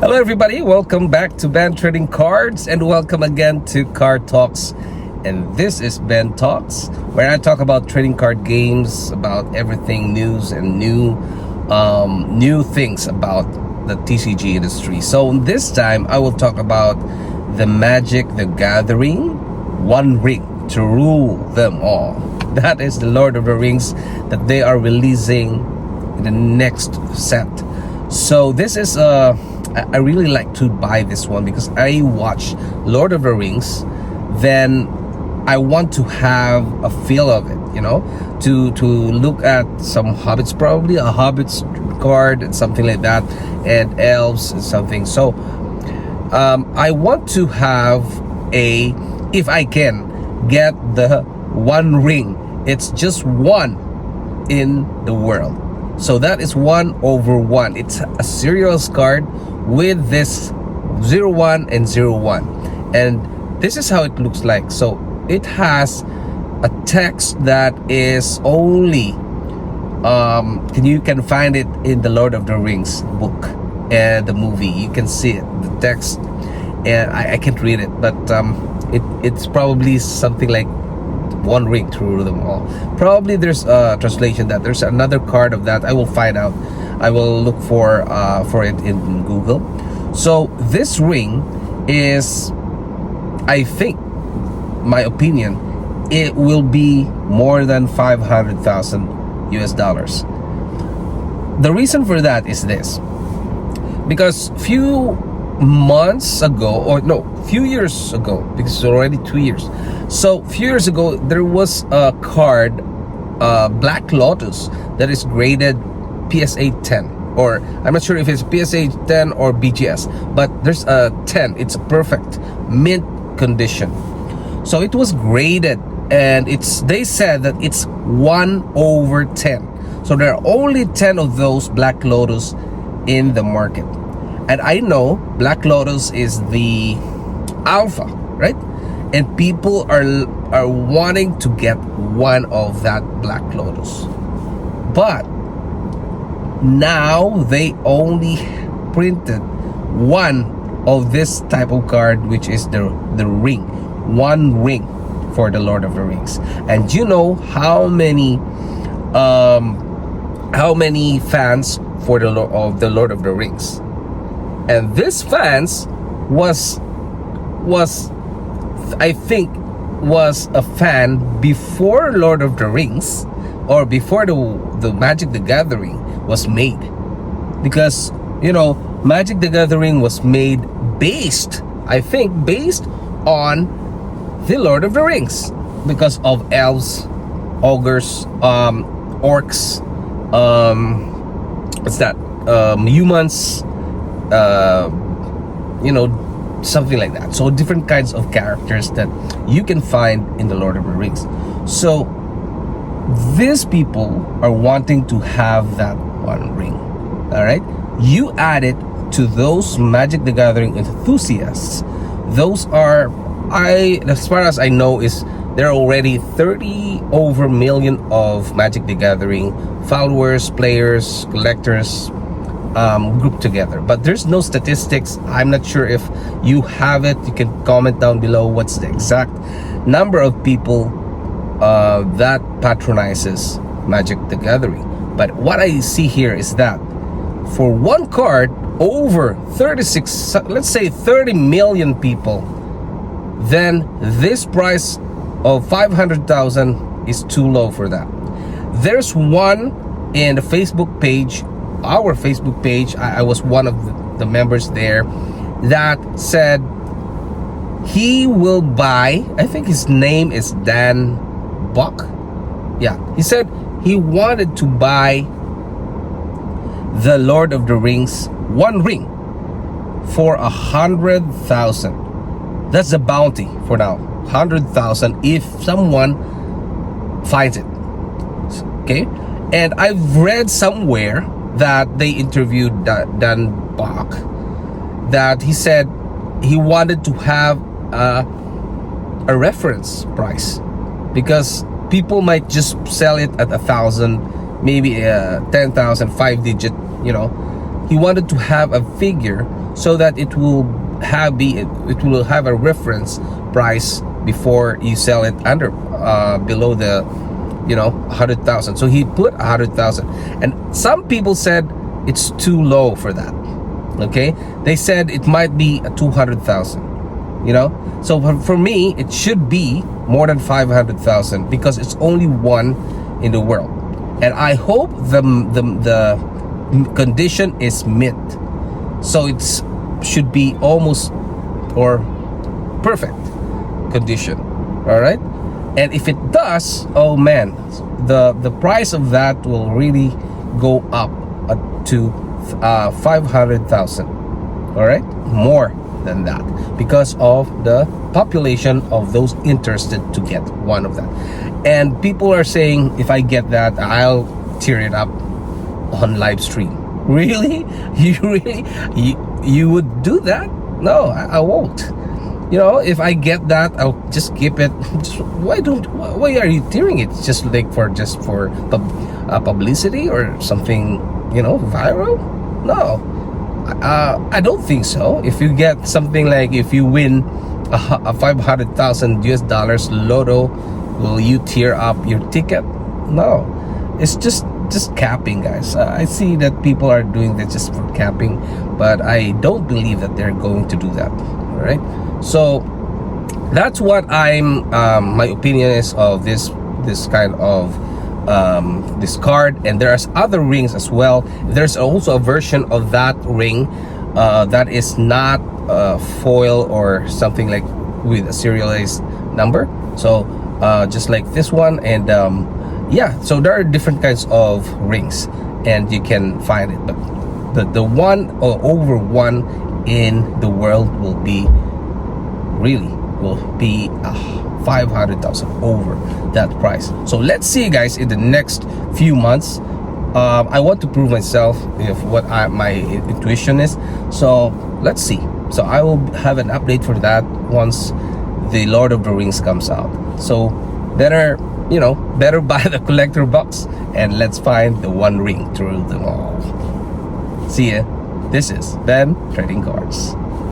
Hello, everybody. Welcome back to Ben Trading Cards, and welcome again to Card Talks. And this is Ben Talks, where I talk about trading card games, about everything news and new things about the TCG industry. So this time, I will talk about the Magic the Gathering One Ring to rule them all. That is the Lord of the Rings that they are releasing in the next set. So this is I really like to buy this one because I watch Lord of the Rings, then I want to have a feel of it, to look at some hobbits, probably a hobbits card and something like that, and elves and something. So I want to have if I can get the One Ring, it's just one in the world. So that is 1/1. It's a serials card with this 01 and 01. And this is how it looks like. So it has a text that is only you can find it in the Lord of the Rings book and the movie. You can see it, the text, and I can't read it, but it's probably something like one ring to rule them all. Probably there's a translation that there's another card of that. I will find out. I will look for it in Google. So this ring is, I think, my opinion, it will be more than 500,000 US dollars. The reason for that is this, because few years ago, because it's already 2 years. So few years ago, there was a card, Black Lotus, that is graded PSA 10, or I'm not sure if it's PSA 10 or BGS, but there's a 10. It's a perfect mint condition. So it was graded, and they said that it's 1/10. So there are only 10 of those Black Lotus in the market. And I know Black Lotus is the alpha, right? And people are wanting to get one of that Black Lotus. But now they only printed one of this type of card, which is the ring. One ring for the Lord of the Rings. And you know how many fans for the Lord of the Rings? And this fans was I think was a fan before Lord of the Rings, or before the Magic the Gathering was made. Because Magic the Gathering was made based on the Lord of the Rings, because of elves, ogres, orcs, humans, something like that. So different kinds of characters that you can find in the Lord of the Rings. So these people are wanting to have that one ring. All right, you add it to those Magic the Gathering enthusiasts. Those are, as far as I know, is there are already 30 over million of Magic the Gathering followers, players, collectors, grouped together. But there's no statistics. I'm not sure if you have it. You can comment down below what's the exact number of people that patronizes Magic the Gathering. But what I see here is that for one card, over 30 million people, then this price of 500,000 is too low for that. There's one in the Facebook page, our Facebook page. I was one of the members there, that said he will buy, I think his name is Dan Buck. Yeah, he said he wanted to buy the Lord of the Rings One Ring for 100,000. That's the bounty for now, 100,000 if someone finds it. Okay, and I've read somewhere that they interviewed Dan Bach, that he said he wanted to have a reference price, because people might just sell it at 1,000, maybe 10,000, 5-digit. He wanted to have a figure so that it will have a reference price before you sell it under below the 100,000. So he put 100,000, and some people said it's too low for that. Okay, they said it might be a 200,000. So for me, it should be more than 500,000 because it's only one in the world, and I hope the condition is mint, so it's should be almost or perfect condition. All right, and if it does, oh man, the price of that will really go up to 500,000. All right, more than that, because of the population of those interested to get one of that. And people are saying, if I get that, I'll tear it up on live stream. Really? You would do that? No, I won't. If I get that, I'll just keep it. Why are you tearing it? Just for publicity or something, viral? No, I don't think so. If you get something like, if you win a 500,000 US dollars lotto, will you tear up your ticket? No, it's just capping, guys. I see that people are doing that just for capping, but I don't believe that they're going to do that. All right, so that's what my opinion is of this kind of this card. And there's other rings as well. There's also a version of that ring that is not foil or something like with a serialized number, so just like this one. And yeah, so there are different kinds of rings and you can find it, but the one or over one in the world will be 500,000 over that price. So let's see, guys, in the next few months. I want to prove myself if what my intuition is. So let's see. So I will have an update for that once the Lord of the Rings comes out. So better buy the collector box and let's find the one ring through them all. See ya. This is Ben Trading Cards.